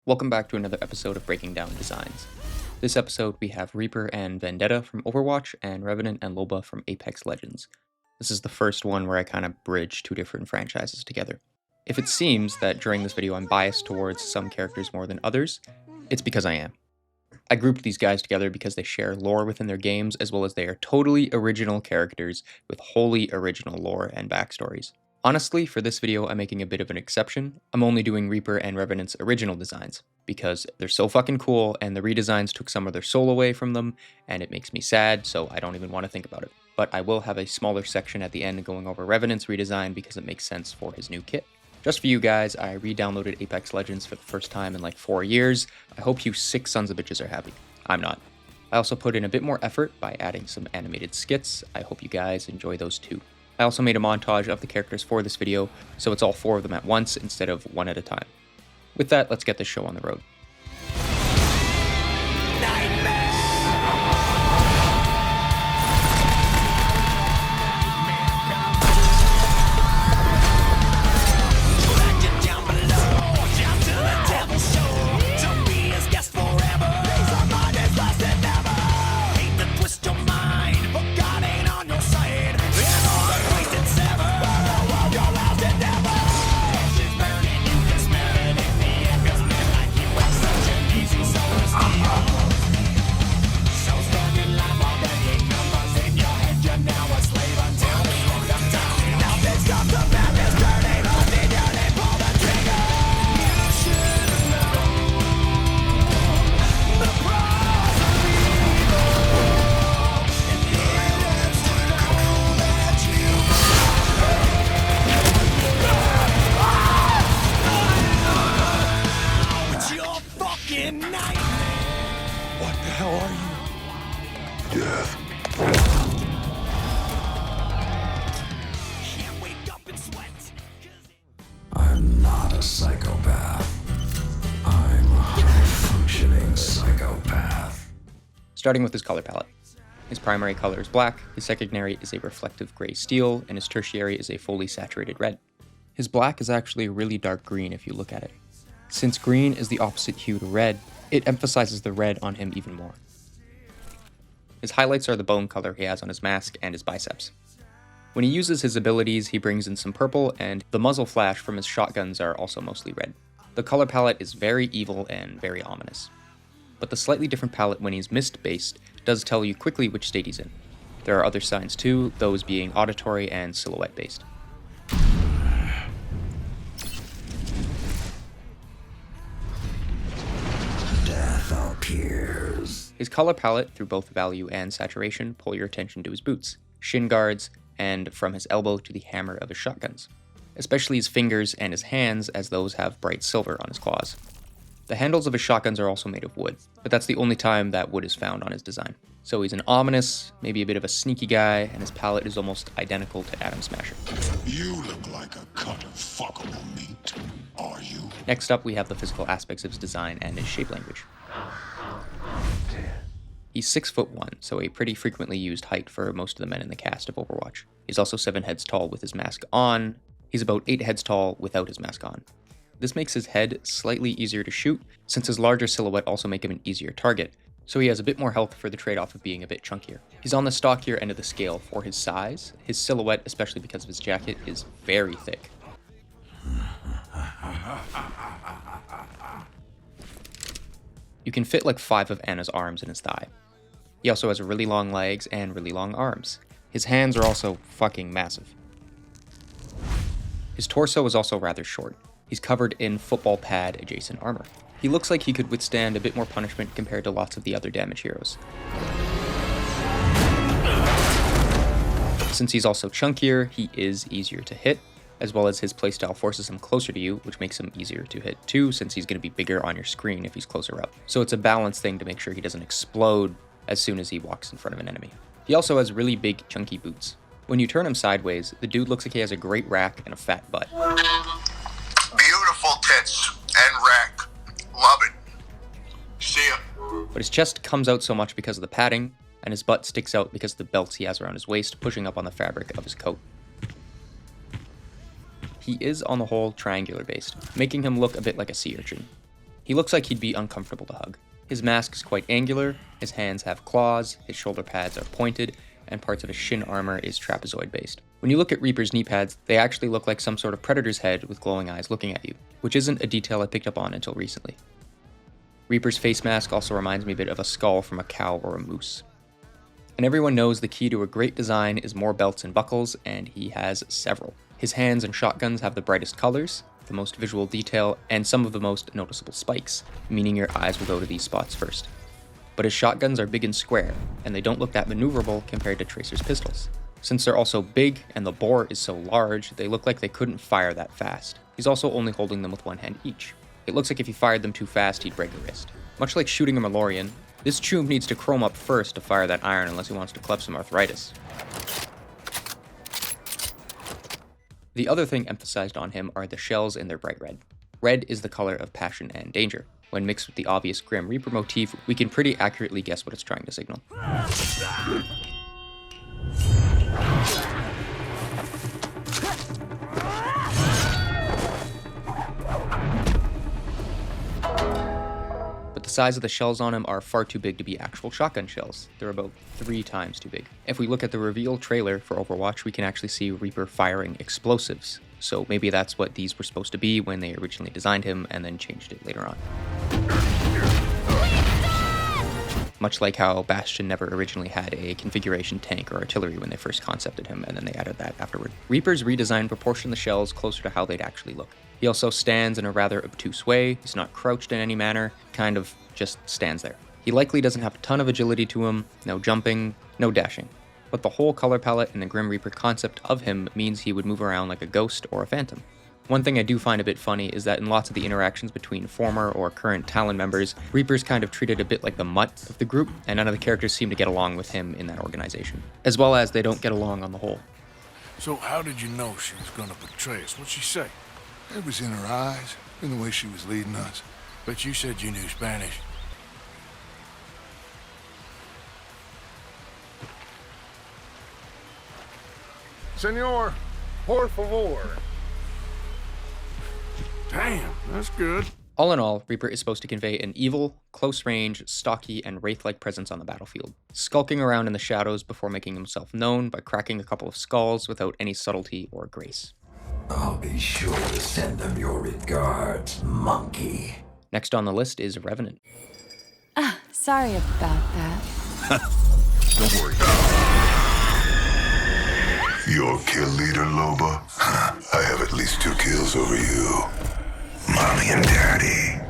Welcome back to another episode of Breaking Down Designs. This episode we have Reaper and Vendetta from Overwatch and Revenant and Loba from Apex Legends. This is the first one where I kind of bridge two different franchises together. If it seems that during this video I'm biased towards some characters more than others, it's because I am. I grouped these guys together because they share lore within their games as well as they are totally original characters with wholly original lore and backstories. Honestly, for this video, I'm making a bit of an exception. I'm only doing Reaper and Revenant's original designs, because they're so fucking cool, and the redesigns took some of their soul away from them, and it makes me sad, so I don't even want to think about it. But I will have a smaller section at the end going over Revenant's redesign because it makes sense for his new kit. Just for you guys, I re-downloaded Apex Legends for the first time in like 4 years. I hope you sick sons of bitches are happy. I'm not. I also put in a bit more effort by adding some animated skits. I hope you guys enjoy those too. I also made a montage of the characters for this video, so it's all 4 of them at once instead of one at a time. With that, let's get this show on the road. What the hell are you? Death. I'm not a psychopath. I'm a high-functioning psychopath. Starting with his color palette. His primary color is black, his secondary is a reflective gray steel, and his tertiary is a fully saturated red. His black is actually a really dark green if you look at it. Since green is the opposite hue to red, it emphasizes the red on him even more. His highlights are the bone color he has on his mask and his biceps. When he uses his abilities, he brings in some purple, and the muzzle flash from his shotguns are also mostly red. The color palette is very evil and very ominous. But the slightly different palette when he's mist-based does tell you quickly which state he's in. There are other signs too, those being auditory and silhouette-based. Appears. His color palette, through both value and saturation, pull your attention to his boots, shin guards, and from his elbow to the hammer of his shotguns. Especially his fingers and his hands, as those have bright silver on his claws. The handles of his shotguns are also made of wood, but that's the only time that wood is found on his design. So he's an ominous, maybe a bit of a sneaky guy, and his palette is almost identical to Atom Smasher. You look like a cut of fuckable meat, are you? Next up, we have the physical aspects of his design and his shape language. He's 6'1", so a pretty frequently used height for most of the men in the cast of Overwatch. He's also 7 heads tall with his mask on. He's about 8 heads tall without his mask on. This makes his head slightly easier to shoot, since his larger silhouette also make him an easier target, so he has a bit more health for the trade-off of being a bit chunkier. He's on the stockier end of the scale for his size. His silhouette, especially because of his jacket, is very thick. You can fit like 5 of Ana's arms in his thigh. He also has really long legs and really long arms. His hands are also fucking massive. His torso is also rather short. He's covered in football pad adjacent armor. He looks like he could withstand a bit more punishment compared to lots of the other damage heroes. Since he's also chunkier, he is easier to hit, as well as his playstyle forces him closer to you, which makes him easier to hit too, since he's going to be bigger on your screen if he's closer up. So it's a balance thing to make sure he doesn't explode as soon as he walks in front of an enemy. He also has really big, chunky boots. When you turn him sideways, the dude looks like he has a great rack and a fat butt. Beautiful tits and rack. Love it. See ya. But his chest comes out so much because of the padding, and his butt sticks out because of the belts he has around his waist, pushing up on the fabric of his coat. He is, on the whole, triangular based, making him look a bit like a sea urchin. He looks like he'd be uncomfortable to hug. His mask is quite angular, his hands have claws, his shoulder pads are pointed, and parts of his shin armor is trapezoid based. When you look at Reaper's knee pads, they actually look like some sort of predator's head with glowing eyes looking at you, which isn't a detail I picked up on until recently. Reaper's face mask also reminds me a bit of a skull from a cow or a moose. And everyone knows the key to a great design is more belts and buckles, and he has several. His hands and shotguns have the brightest colors, the most visual detail, and some of the most noticeable spikes, meaning your eyes will go to these spots first. But his shotguns are big and square, and they don't look that maneuverable compared to Tracer's pistols. Since they're also big and the bore is so large, they look like they couldn't fire that fast. He's also only holding them with one hand each. It looks like if he fired them too fast, he'd break a wrist. Much like shooting a Malorian, this Choom needs to chrome up first to fire that iron unless he wants to club some arthritis. The other thing emphasized on him are the shells in their bright red. Red is the color of passion and danger. When mixed with the obvious Grim Reaper motif, we can pretty accurately guess what it's trying to signal. But the size of the shells on him are far too big to be actual shotgun shells. They're about 3 times too big. If we look at the reveal trailer for Overwatch, we can actually see Reaper firing explosives. So maybe that's what these were supposed to be when they originally designed him and then changed it later on. Much like how Bastion never originally had a configuration tank or artillery when they first concepted him, and then they added that afterward. Reaper's redesign proportioned the shells closer to how they'd actually look. He also stands in a rather obtuse way. He's not crouched in any manner, kind of just stands there. He likely doesn't have a ton of agility to him, no jumping, no dashing. But the whole color palette and the Grim Reaper concept of him means he would move around like a ghost or a phantom. One thing I do find a bit funny is that in lots of the interactions between former or current Talon members, Reaper's kind of treated a bit like the mutt of the group, and none of the characters seem to get along with him in that organization. As well as they don't get along on the whole. So how did you know she was gonna betray us? What'd she say? It was in her eyes, in the way she was leading us. But you said you knew Spanish. Senor, por favor. Damn, that's good. All in all, Reaper is supposed to convey an evil, close-range, stocky, and wraith-like presence on the battlefield, skulking around in the shadows before making himself known by cracking a couple of skulls without any subtlety or grace. I'll be sure to send them your regards, monkey. Next on the list is Revenant. Sorry about that. Don't worry. Your kill leader, Loba? I have at least 2 kills over you. Mommy and Daddy.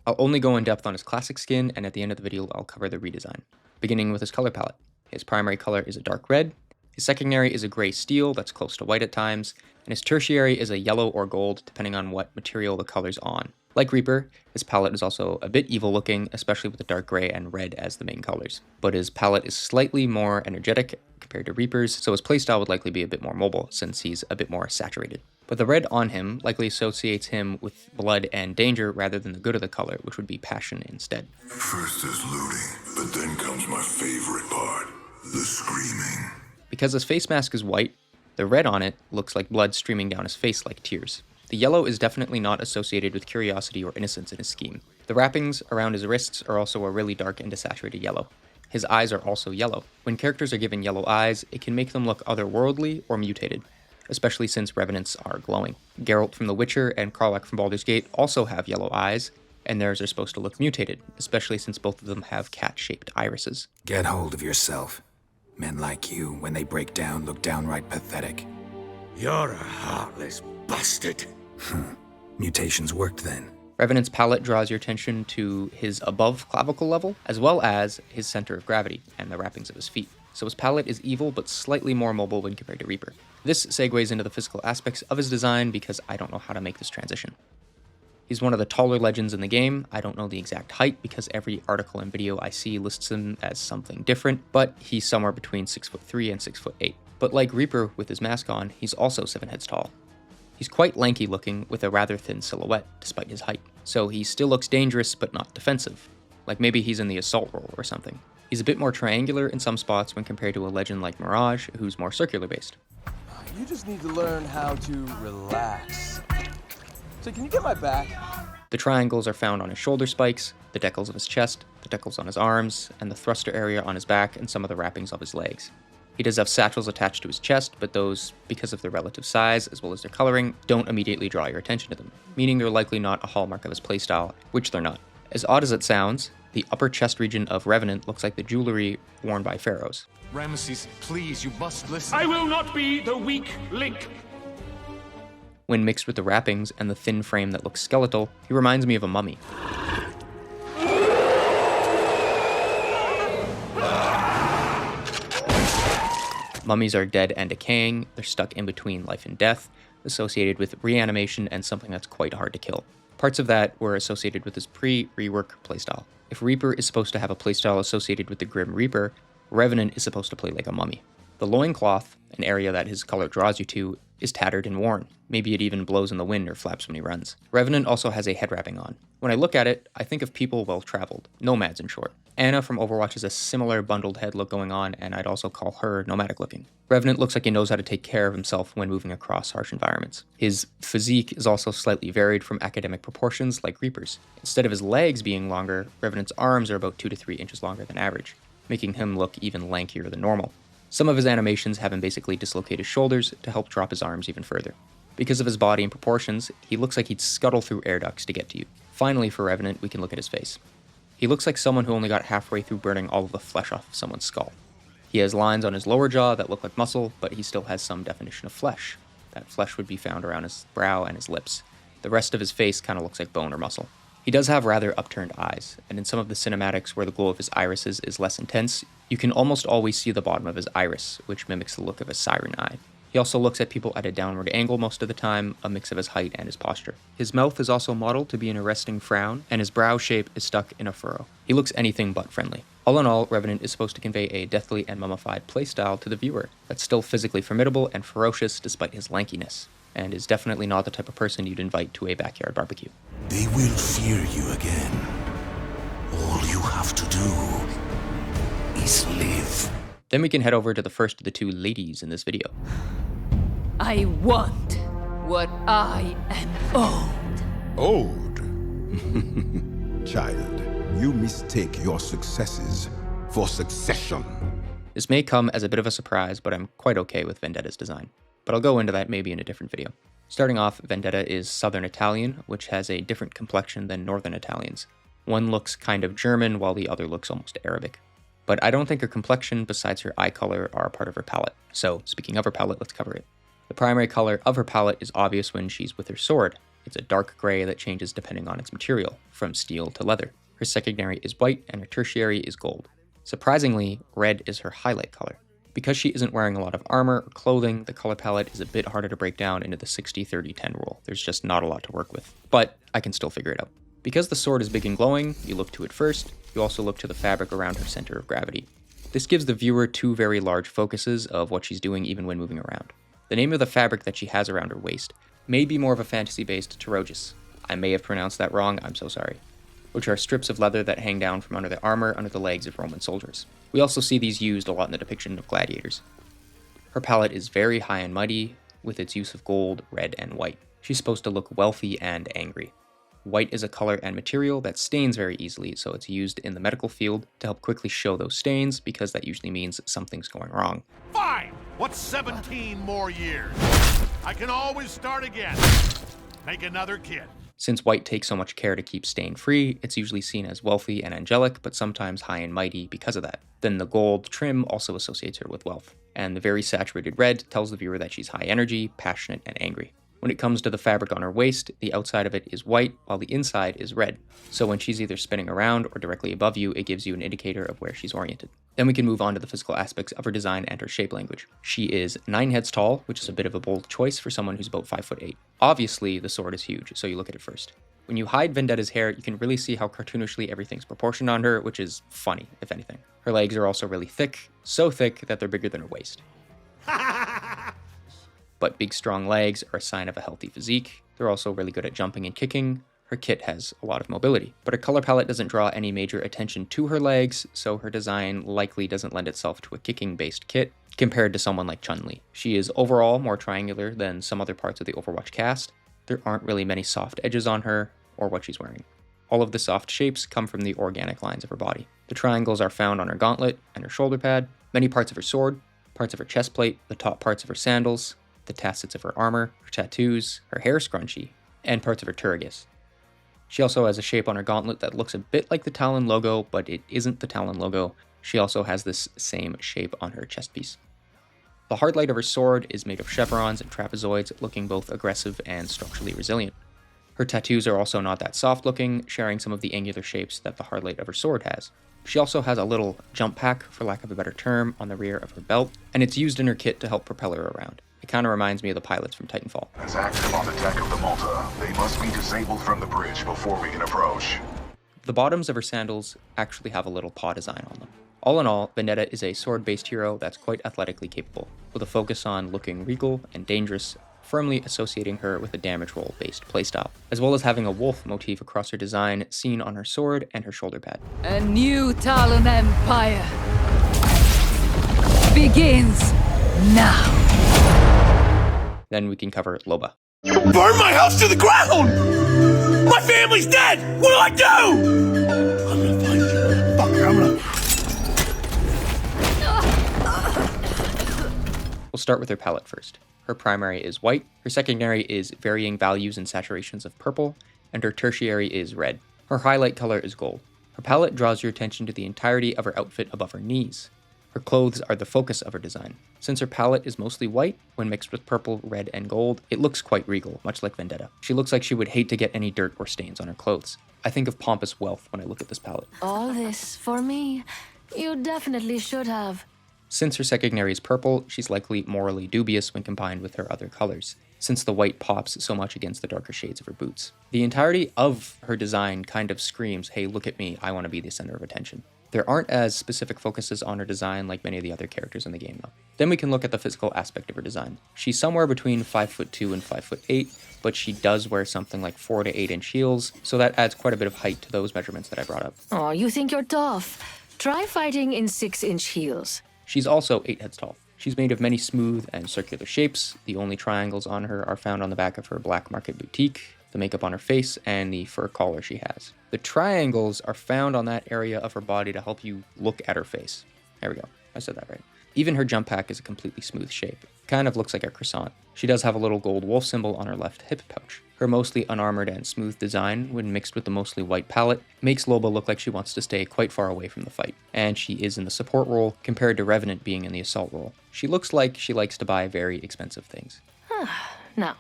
I'll only go in depth on his classic skin, and at the end of the video I'll cover the redesign. Beginning with his color palette. His primary color is a dark red, his secondary is a gray steel that's close to white at times, and his tertiary is a yellow or gold depending on what material the color's on. Like Reaper, his palette is also a bit evil looking, especially with the dark gray and red as the main colors. But his palette is slightly more energetic compared to Reaper's, so his playstyle would likely be a bit more mobile since he's a bit more saturated. But the red on him likely associates him with blood and danger rather than the good of the color, which would be passion instead. First is looting, but then comes my favorite part, the screaming. Because his face mask is white, the red on it looks like blood streaming down his face like tears. The yellow is definitely not associated with curiosity or innocence in his scheme. The wrappings around his wrists are also a really dark and desaturated yellow. His eyes are also yellow. When characters are given yellow eyes, it can make them look otherworldly or mutated, especially since Revenants are glowing. Geralt from The Witcher and Karlach from Baldur's Gate also have yellow eyes, and theirs are supposed to look mutated, especially since both of them have cat-shaped irises. Get hold of yourself. Men like you, when they break down, look downright pathetic. You're a heartless bastard. Mutations worked then. Revenant's palette draws your attention to his above clavicle level, as well as his center of gravity and the wrappings of his feet. So his palette is evil, but slightly more mobile when compared to Reaper. This segues into the physical aspects of his design because I don't know how to make this transition. He's one of the taller legends in the game. I don't know the exact height because every article and video I see lists him as something different, but he's somewhere between 6'3" and 6'8". But like Reaper with his mask on, he's also 7 heads tall. He's quite lanky looking with a rather thin silhouette, despite his height. So he still looks dangerous, but not defensive. Like maybe he's in the assault role or something. He's a bit more triangular in some spots when compared to a legend like Mirage, who's more circular based. You just need to learn how to relax. So can you get my back? The triangles are found on his shoulder spikes, the decals of his chest, the decals on his arms, and the thruster area on his back and some of the wrappings of his legs. He does have satchels attached to his chest, but those, because of their relative size as well as their coloring, don't immediately draw your attention to them, meaning they're likely not a hallmark of his playstyle, which they're not. As odd as it sounds, the upper chest region of Revenant looks like the jewelry worn by pharaohs. Ramesses, please, you must listen. I will not be the weak link. When mixed with the wrappings and the thin frame that looks skeletal, he reminds me of a mummy. Mummies are dead and decaying, they're stuck in between life and death, associated with reanimation and something that's quite hard to kill. Parts of that were associated with his pre-rework playstyle. If Reaper is supposed to have a playstyle associated with the Grim Reaper, Revenant is supposed to play like a mummy. The loincloth, an area that his color draws you to, is tattered and worn. Maybe it even blows in the wind or flaps when he runs. Revenant also has a head wrapping on. When I look at it, I think of people well-traveled, nomads in short. Ana from Overwatch has a similar bundled head look going on, and I'd also call her nomadic looking. Revenant looks like he knows how to take care of himself when moving across harsh environments. His physique is also slightly varied from academic proportions like Reaper's. Instead of his legs being longer, Revenant's arms are about 2 to 3 inches longer than average, making him look even lankier than normal. Some of his animations have him basically dislocate his shoulders to help drop his arms even further. Because of his body and proportions, he looks like he'd scuttle through air ducts to get to you. Finally, for Revenant, we can look at his face. He looks like someone who only got halfway through burning all of the flesh off of someone's skull. He has lines on his lower jaw that look like muscle, but he still has some definition of flesh. That flesh would be found around his brow and his lips. The rest of his face kind of looks like bone or muscle. He does have rather upturned eyes, and in some of the cinematics where the glow of his irises is less intense, you can almost always see the bottom of his iris, which mimics the look of a siren eye. He also looks at people at a downward angle most of the time, a mix of his height and his posture. His mouth is also modeled to be an arresting frown, and his brow shape is stuck in a furrow. He looks anything but friendly. All in all, Revenant is supposed to convey a deathly and mummified playstyle to the viewer that's still physically formidable and ferocious despite his lankiness, and is definitely not the type of person you'd invite to a backyard barbecue. They will fear you again. All you have to do is live. Then we can head over to the first of the two ladies in this video. I want what I am owed. Owed? Child, you mistake your successes for succession. This may come as a bit of a surprise, but I'm quite okay with Vendetta's design. But I'll go into that maybe in a different video. Starting off, Vendetta is Southern Italian, which has a different complexion than Northern Italians. One looks kind of German, while the other looks almost Arabic. But I don't think her complexion, besides her eye color, are a part of her palette. So, speaking of her palette, let's cover it. The primary color of her palette is obvious when she's with her sword. It's a dark gray that changes depending on its material, from steel to leather. Her secondary is white, and her tertiary is gold. Surprisingly, red is her highlight color. Because she isn't wearing a lot of armor or clothing, the color palette is a bit harder to break down into the 60-30-10 rule. There's just not a lot to work with, but I can still figure it out. Because the sword is big and glowing, you look to it first, you also look to the fabric around her center of gravity. This gives the viewer two very large focuses of what she's doing even when moving around. The name of the fabric that she has around her waist may be more of a fantasy-based Terogis. I may have pronounced that wrong, I'm so sorry. Which are strips of leather that hang down from under the armor under the legs of Roman soldiers. We also see these used a lot in the depiction of gladiators. Her palette is very high and mighty, with its use of gold, red, and white. She's supposed to look wealthy and angry. White is a color and material that stains very easily, so it's used in the medical field to help quickly show those stains, because that usually means something's going wrong. Fine! What's 17 more years? I can always start again. Make another kid. Since white takes so much care to keep stain-free, it's usually seen as wealthy and angelic, but sometimes high and mighty because of that. Then the gold trim also associates her with wealth. And the very saturated red tells the viewer that she's high energy, passionate, and angry. When it comes to the fabric on her waist, the outside of it is white, while the inside is red. So when she's either spinning around or directly above you, it gives you an indicator of where she's oriented. Then we can move on to the physical aspects of her design and her shape language. She is 9 heads tall, which is a bit of a bold choice for someone who's about 5'8". Obviously, the sword is huge, so you look at it first. When you hide Vendetta's hair, you can really see how cartoonishly everything's proportioned on her, which is funny, if anything. Her legs are also really thick, so thick that they're bigger than her waist. But big strong legs are a sign of a healthy physique. They're also really good at jumping and kicking. Her kit has a lot of mobility, but her color palette doesn't draw any major attention to her legs, so her design likely doesn't lend itself to a kicking-based kit compared to someone like Chun-Li. She is overall more triangular than some other parts of the Overwatch cast. There aren't really many soft edges on her or what she's wearing. All of the soft shapes come from the organic lines of her body. The triangles are found on her gauntlet and her shoulder pad, many parts of her sword, parts of her chest plate, the top parts of her sandals, the tassets of her armor, her tattoos, her hair scrunchie, and parts of her turgis. She also has a shape on her gauntlet that looks a bit like the Talon logo, but it isn't the Talon logo. She also has this same shape on her chest piece. The hardlight of her sword is made of chevrons and trapezoids, looking both aggressive and structurally resilient. Her tattoos are also not that soft looking, sharing some of the angular shapes that the hardlight of her sword has. She also has a little jump pack, for lack of a better term, on the rear of her belt, and it's used in her kit to help propel her around. It kind of reminds me of the pilots from Titanfall. As active on the deck of the Malta, they must be disabled from the bridge before we can approach. The bottoms of her sandals actually have a little paw design on them. All in all, Vendetta is a sword-based hero that's quite athletically capable, with a focus on looking regal and dangerous, firmly associating her with a damage roll-based playstyle, as well as having a wolf motif across her design seen on her sword and her shoulder pad. A new Talon Empire begins now. Then we can cover Loba. You burned my house to the ground! My family's dead! What do I do? I'm gonna find you, motherfucker. I'm gonna... We'll start with her palette first. Her primary is white, her secondary is varying values and saturations of purple, and her tertiary is red. Her highlight color is gold. Her palette draws your attention to the entirety of her outfit above her knees. Her clothes are the focus of her design. Since her palette is mostly white, when mixed with purple, red, and gold, it looks quite regal, much like Vendetta. She looks like she would hate to get any dirt or stains on her clothes. I think of pompous wealth when I look at this palette. All this for me? You definitely should have. Since her secondary is purple, she's likely morally dubious when combined with her other colors, since the white pops so much against the darker shades of her boots. The entirety of her design kind of screams, hey, look at me, I want to be the center of attention. There aren't as specific focuses on her design like many of the other characters in the game though. Then we can look at the physical aspect of her design. She's somewhere between 5'2" and 5'8", but she does wear something like 4 to 8 inch heels, so that adds quite a bit of height to those measurements that I brought up. Oh, you think you're tough? Try fighting in 6-inch heels. She's also 8 heads tall. She's made of many smooth and circular shapes. The only triangles on her are found on the back of her black market boutique, the makeup on her face, and the fur collar she has. The triangles are found on that area of her body to help you look at her face. There we go, I said that right. Even her jump pack is a completely smooth shape. It kind of looks like a croissant. She does have a little gold wolf symbol on her left hip pouch. Her mostly unarmored and smooth design, when mixed with the mostly white palette, makes Loba look like she wants to stay quite far away from the fight. And she is in the support role, compared to Revenant being in the assault role. She looks like she likes to buy very expensive things. Now,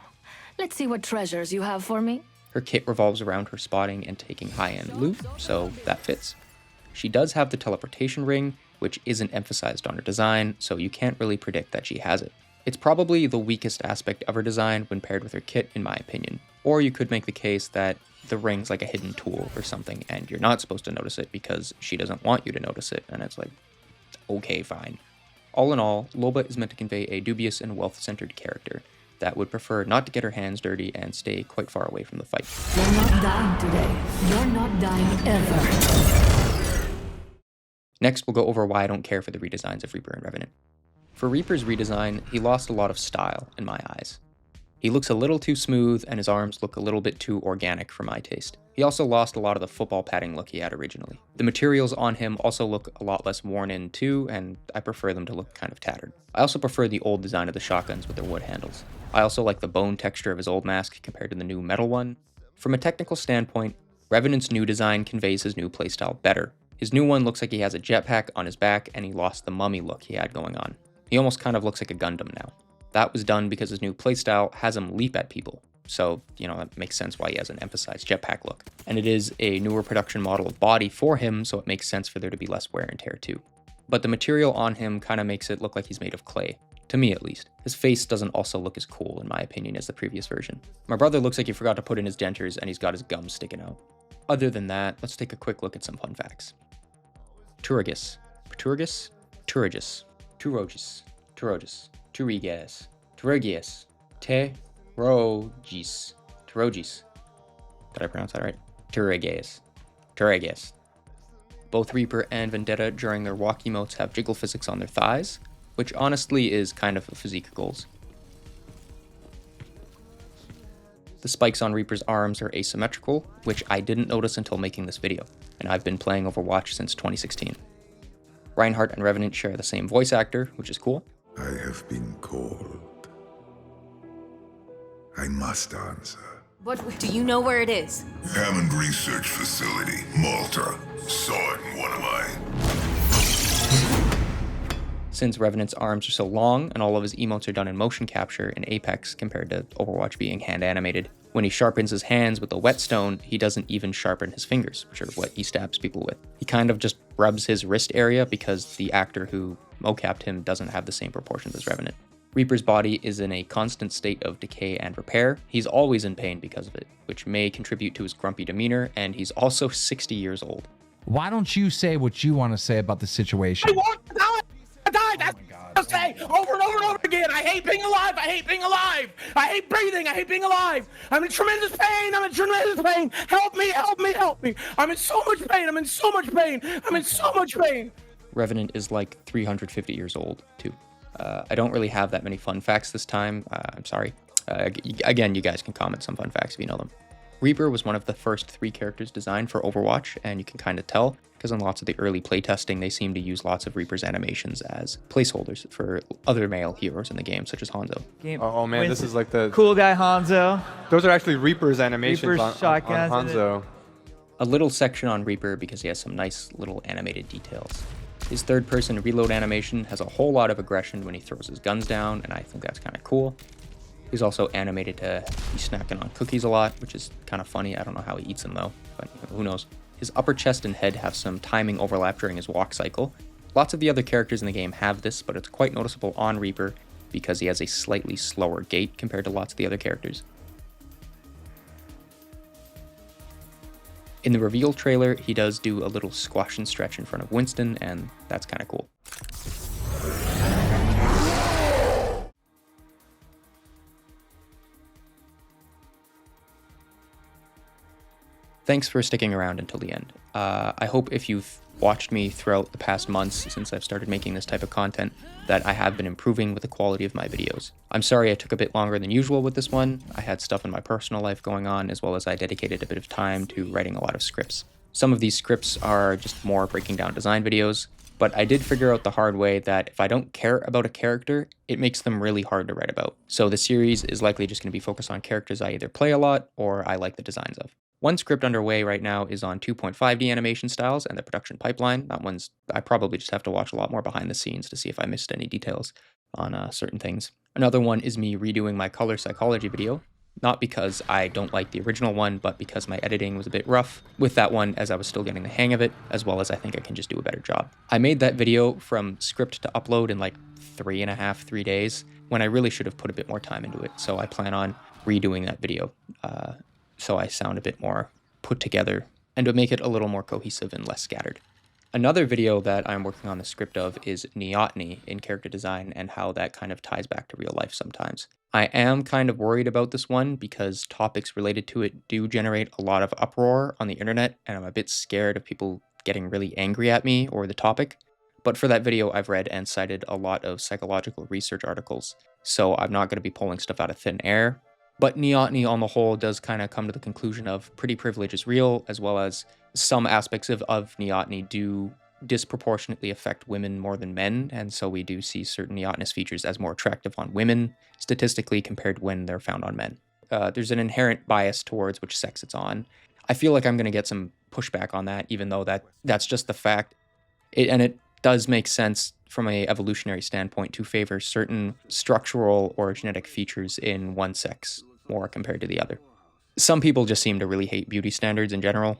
let's see what treasures you have for me. Her kit revolves around her spotting and taking high-end loot, so that fits. She does have the teleportation ring, which isn't emphasized on her design, so you can't really predict that she has it. It's probably the weakest aspect of her design when paired with her kit, in my opinion. Or you could make the case that the ring's like a hidden tool or something, and you're not supposed to notice it because she doesn't want you to notice it, and it's like, okay, fine. All in all, Loba is meant to convey a dubious and wealth-centered character that would prefer not to get her hands dirty and stay quite far away from the fight. You're not dying today. You're not dying ever. Next, we'll go over why I don't care for the redesigns of Reaper and Revenant. For Reaper's redesign, he lost a lot of style in my eyes. He looks a little too smooth, and his arms look a little bit too organic for my taste. He also lost a lot of the football padding look he had originally. The materials on him also look a lot less worn in too, and I prefer them to look kind of tattered. I also prefer the old design of the shotguns with their wood handles. I also like the bone texture of his old mask compared to the new metal one. From a technical standpoint, Revenant's new design conveys his new playstyle better. His new one looks like he has a jetpack on his back, and he lost the mummy look he had going on. He almost kind of looks like a Gundam now. That was done because his new playstyle has him leap at people. So, that makes sense why he has an emphasized jetpack look. And it is a newer production model of body for him, so it makes sense for there to be less wear and tear too. But the material on him kind of makes it look like he's made of clay. To me, at least. His face doesn't also look as cool, in my opinion, as the previous version. My brother looks like he forgot to put in his dentures, and he's got his gums sticking out. Other than that, let's take a quick look at some fun facts. Turgis. Turgis? Turgis. Turogis. Turogis. Turiges. Turogies. Terogis. Turogis. Did I pronounce that right? Turogies. Turogies. Both Reaper and Vendetta during their walk emotes have jiggle physics on their thighs, which honestly is kind of a physique goals. The spikes on Reaper's arms are asymmetrical, which I didn't notice until making this video, and I've been playing Overwatch since 2016. Reinhardt and Revenant share the same voice actor, which is cool. I have been called. I must answer. But do you know where it is? Hammond Research Facility, Malta. Saw it in one of mine. Since Revenant's arms are so long and all of his emotes are done in motion capture in Apex compared to Overwatch being hand animated, when he sharpens his hands with a whetstone, he doesn't even sharpen his fingers, which are what he stabs people with. He kind of just rubs his wrist area because the actor who mocapped him doesn't have the same proportions as Revenant. Reaper's body is in a constant state of decay and repair. He's always in pain because of it, which may contribute to his grumpy demeanor, and he's also 60 years old. Why don't you say what you want to say about the situation? I want to die! That's what I say over and over and over again. I hate being alive. I hate being alive. I hate breathing. I hate being alive. I'm in tremendous pain. I'm in tremendous pain. Help me, help me, help me. I'm in so much pain. I'm in so much pain. I'm in so much pain. Revenant is like 350 years old, too. I don't really have that many fun facts this time. I'm sorry. Again, you guys can comment some fun facts if you know them. Reaper was one of the first 3 characters designed for Overwatch, and you can kind of tell, because in lots of the early playtesting, they seem to use lots of Reaper's animations as placeholders for other male heroes in the game, such as Hanzo. Oh man, this is like the cool guy Hanzo. Those are actually Reaper's animations Reaper's on Hanzo. A little section on Reaper because he has some nice little animated details. His third-person reload animation has a whole lot of aggression when he throws his guns down, and I think that's kind of cool. He's also animated to be snacking on cookies a lot, which is kind of funny. I don't know how he eats them though, but who knows. His upper chest and head have some timing overlap during his walk cycle. Lots of the other characters in the game have this, but it's quite noticeable on Reaper because he has a slightly slower gait compared to lots of the other characters. In the reveal trailer, he does do a little squash and stretch in front of Winston, and that's kind of cool. Thanks for sticking around until the end. I hope if you've watched me throughout the past months since I've started making this type of content, that I have been improving with the quality of my videos. I'm sorry I took a bit longer than usual with this one. I had stuff in my personal life going on, as well as I dedicated a bit of time to writing a lot of scripts. Some of these scripts are just more breaking down design videos, but I did figure out the hard way that if I don't care about a character, it makes them really hard to write about. So the series is likely just going to be focused on characters I either play a lot or I like the designs of. One script underway right now is on 2.5D animation styles and the production pipeline. That one's, I probably just have to watch a lot more behind the scenes to see if I missed any details on certain things. Another one is me redoing my color psychology video, not because I don't like the original one, but because my editing was a bit rough with that one as I was still getting the hang of it, as well as I think I can just do a better job. I made that video from script to upload in like 3 days, when I really should have put a bit more time into it. So I plan on redoing that video. So I sound a bit more put together and to make it a little more cohesive and less scattered. Another video that I'm working on the script of is Neoteny in character design and how that kind of ties back to real life sometimes. I am kind of worried about this one because topics related to it do generate a lot of uproar on the internet, and I'm a bit scared of people getting really angry at me or the topic. But for that video, I've read and cited a lot of psychological research articles, so I'm not going to be pulling stuff out of thin air. But Neoteny on the whole does kind of come to the conclusion of pretty privilege is real, as well as some aspects of Neoteny do disproportionately affect women more than men, and so we do see certain Neotenous features as more attractive on women, statistically compared when they're found on men. There's an inherent bias towards which sex it's on. I feel like I'm going to get some pushback on that, even though that's just the fact. And it does make sense from an evolutionary standpoint to favor certain structural or genetic features in one sex more compared to the other. Some people just seem to really hate beauty standards in general.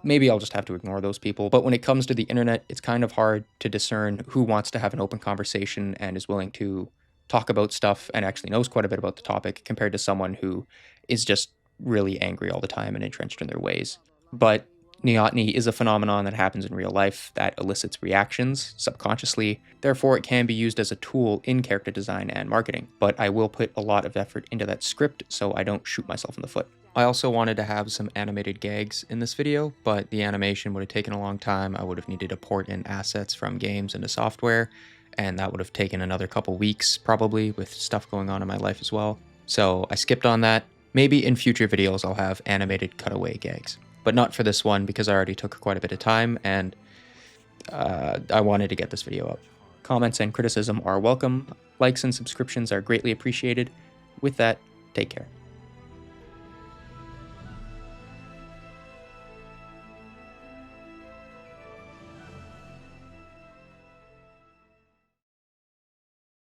Maybe I'll just have to ignore those people, but when it comes to the internet, it's kind of hard to discern who wants to have an open conversation and is willing to talk about stuff and actually knows quite a bit about the topic compared to someone who is just really angry all the time and entrenched in their ways. But Neoteny is a phenomenon that happens in real life that elicits reactions subconsciously, therefore it can be used as a tool in character design and marketing, but I will put a lot of effort into that script so I don't shoot myself in the foot. I also wanted to have some animated gags in this video, but the animation would have taken a long time. I would have needed to port in assets from games into software, and that would have taken another couple weeks probably with stuff going on in my life as well. So I skipped on that. Maybe in future videos I'll have animated cutaway gags, but not for this one because I already took quite a bit of time and I wanted to get this video up. Comments and criticism are welcome. Likes and subscriptions are greatly appreciated. With that, take care.